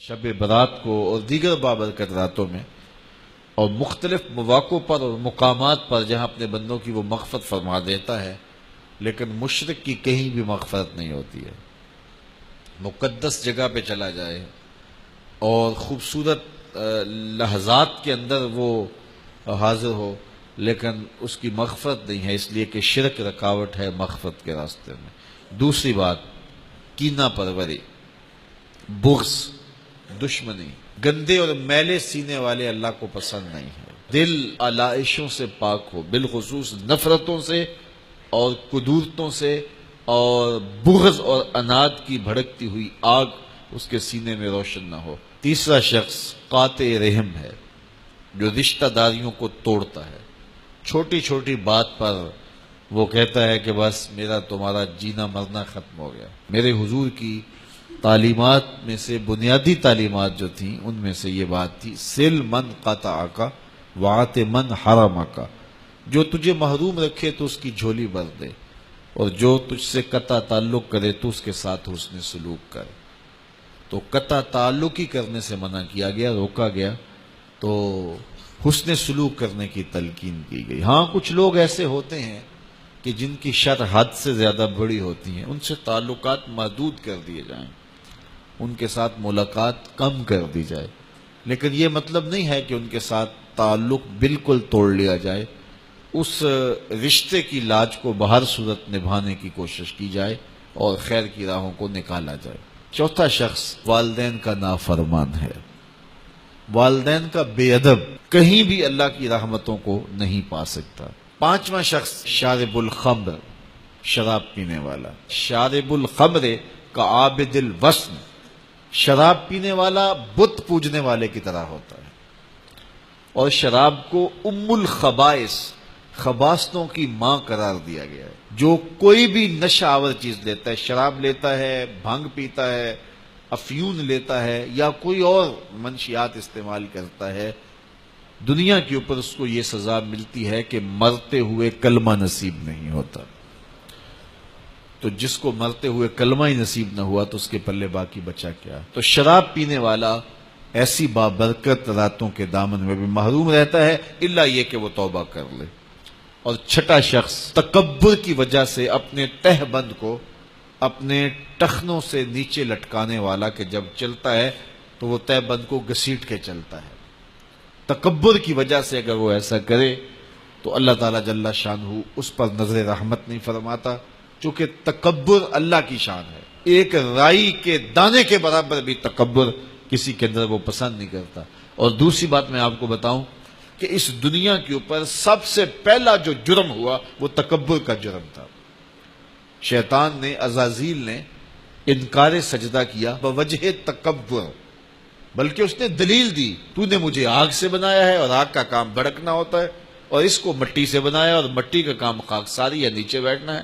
شب برات کو اور دیگر بابرکت راتوں میں اور مختلف مواقع پر اور مقامات پر جہاں اپنے بندوں کی وہ مغفرت فرما دیتا ہے، لیکن مشرک کی کہیں بھی مغفرت نہیں ہوتی ہے۔ مقدس جگہ پہ چلا جائے اور خوبصورت لحظات کے اندر وہ حاضر ہو، لیکن اس کی مغفرت نہیں ہے، اس لیے کہ شرک رکاوٹ ہے مغفرت کے راستے میں۔ دوسری بات، کینہ پروری، بغض، دشمنی، گندے اور میلے سینے والے اللہ کو پسند نہیں ہے۔ دل علائشوں سے پاک ہو، بالخصوص نفرتوں سے اور کدورتوں سے، اور بغض اور اناد کی بھڑکتی ہوئی آگ اس کے سینے میں روشن نہ ہو۔ تیسرا شخص قاطع رحم ہے، جو رشتہ داریوں کو توڑتا ہے۔ چھوٹی چھوٹی بات پر وہ کہتا ہے کہ بس میرا تمہارا جینا مرنا ختم ہو گیا۔ میرے حضور کی تعلیمات میں سے بنیادی تعلیمات جو تھیں ان میں سے یہ بات تھی، سل من قطعک وعط من حرمک، جو تجھے محروم رکھے تو اس کی جھولی بھر دے، اور جو تجھ سے قطع تعلق کرے تو اس کے ساتھ حسن سلوک کر۔ تو قطع تعلق ہی کرنے سے منع کیا گیا، روکا گیا، تو حسن سلوک کرنے کی تلقین کی گئی۔ ہاں کچھ لوگ ایسے ہوتے ہیں کہ جن کی شر حد سے زیادہ بڑی ہوتی ہیں، ان سے تعلقات محدود کر دیے جائیں، ان کے ساتھ ملاقات کم کر دی جائے، لیکن یہ مطلب نہیں ہے کہ ان کے ساتھ تعلق بالکل توڑ لیا جائے۔ اس رشتے کی لاج کو بہر صورت نبھانے کی کوشش کی جائے اور خیر کی راہوں کو نکالا جائے۔ چوتھا شخص والدین کا نافرمان ہے، والدین کا بے ادب، کہیں بھی اللہ کی رحمتوں کو نہیں پا سکتا۔ پانچواں شخص شارب الخمر، شراب پینے والا۔ شارب الخمر کا عابد الوثن، شراب پینے والا بت پوجنے والے کی طرح ہوتا ہے، اور شراب کو ام الخبائث، خباثتوں کی ماں قرار دیا گیا ہے۔ جو کوئی بھی نشہ آور چیز لیتا ہے، شراب لیتا ہے، بھنگ پیتا ہے، افیون لیتا ہے، یا کوئی اور منشیات استعمال کرتا ہے، دنیا کے اوپر اس کو یہ سزا ملتی ہے کہ مرتے ہوئے کلمہ نصیب نہیں ہوتا۔ تو جس کو مرتے ہوئے کلمہ ہی نصیب نہ ہوا تو اس کے پلے باقی بچا کیا؟ تو شراب پینے والا ایسی بابرکت راتوں کے دامن میں بھی محروم رہتا ہے، الا یہ کہ وہ توبہ کر لے۔ اور چھٹا شخص تکبر کی وجہ سے اپنے تہ بند کو اپنے ٹخنوں سے نیچے لٹکانے والا، کہ جب چلتا ہے تو وہ تہ بند کو گھسیٹ کے چلتا ہے۔ تکبر کی وجہ سے اگر وہ ایسا کرے تو اللہ تعالیٰ جل شانہ اس پر نظر رحمت نہیں فرماتا، چونکہ تکبر اللہ کی شان ہے۔ ایک رائی کے دانے کے برابر بھی تکبر کسی کے اندر وہ پسند نہیں کرتا۔ اور دوسری بات میں آپ کو بتاؤں کہ اس دنیا کے اوپر سب سے پہلا جو جرم ہوا وہ تکبر کا جرم تھا۔ شیطان نے، عزازیل نے انکار سجدہ کیا بوجہ تکبر، بلکہ اس نے دلیل دی، تو نے مجھے آگ سے بنایا ہے اور آگ کا کام بھڑکنا ہوتا ہے، اور اس کو مٹی سے بنایا اور مٹی کا کام خاکساری یا نیچے بیٹھنا ہے،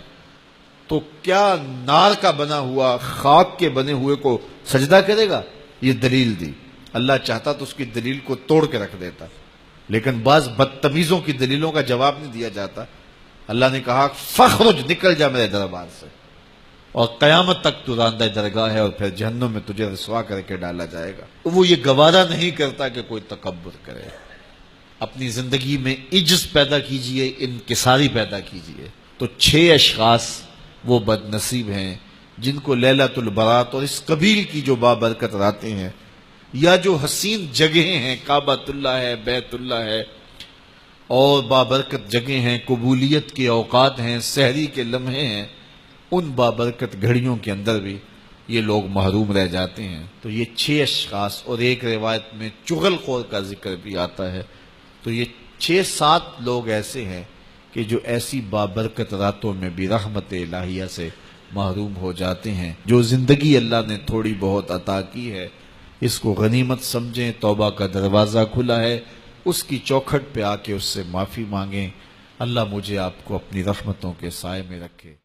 تو کیا نار کا بنا ہوا خاک کے بنے ہوئے کو سجدہ کرے گا؟ یہ دلیل دی۔ اللہ چاہتا تو اس کی دلیل کو توڑ کے رکھ دیتا، لیکن بعض بدتمیزوں کی دلیلوں کا جواب نہیں دیا جاتا۔ اللہ نے کہا فخرج، نکل جا میرے دربار سے، اور قیامت تک تو راندہ درگاہ ہے، اور پھر جہنم میں تجھے رسوا کر کے ڈالا جائے گا۔ وہ یہ گوارا نہیں کرتا کہ کوئی تکبر کرے۔ اپنی زندگی میں عجز پیدا کیجئے، انکساری پیدا کیجئے۔ تو 6 اشخاص وہ بد نصیب ہیں جن کو لیلۃ البرات اور اس قبیل کی جو بابرکت راتیں ہیں، یا جو حسین جگہیں ہیں، کعبۃ اللہ ہے، بیت اللہ ہے، اور بابرکت جگہیں ہیں، قبولیت کے اوقات ہیں، سحری کے لمحے ہیں، ان بابرکت گھڑیوں کے اندر بھی یہ لوگ محروم رہ جاتے ہیں۔ تو یہ 6 اشخاص، اور ایک روایت میں چغل خور کا ذکر بھی آتا ہے۔ تو یہ 6-7 لوگ ایسے ہیں کہ جو ایسی بابرکت راتوں میں بھی رحمت الہیہ سے محروم ہو جاتے ہیں۔ جو زندگی اللہ نے تھوڑی بہت عطا کی ہے، اس کو غنیمت سمجھیں، توبہ کا دروازہ کھلا ہے، اس کی چوکھٹ پہ آ کے اس سے معافی مانگیں۔ اللہ مجھے آپ کو اپنی رحمتوں کے سائے میں رکھے۔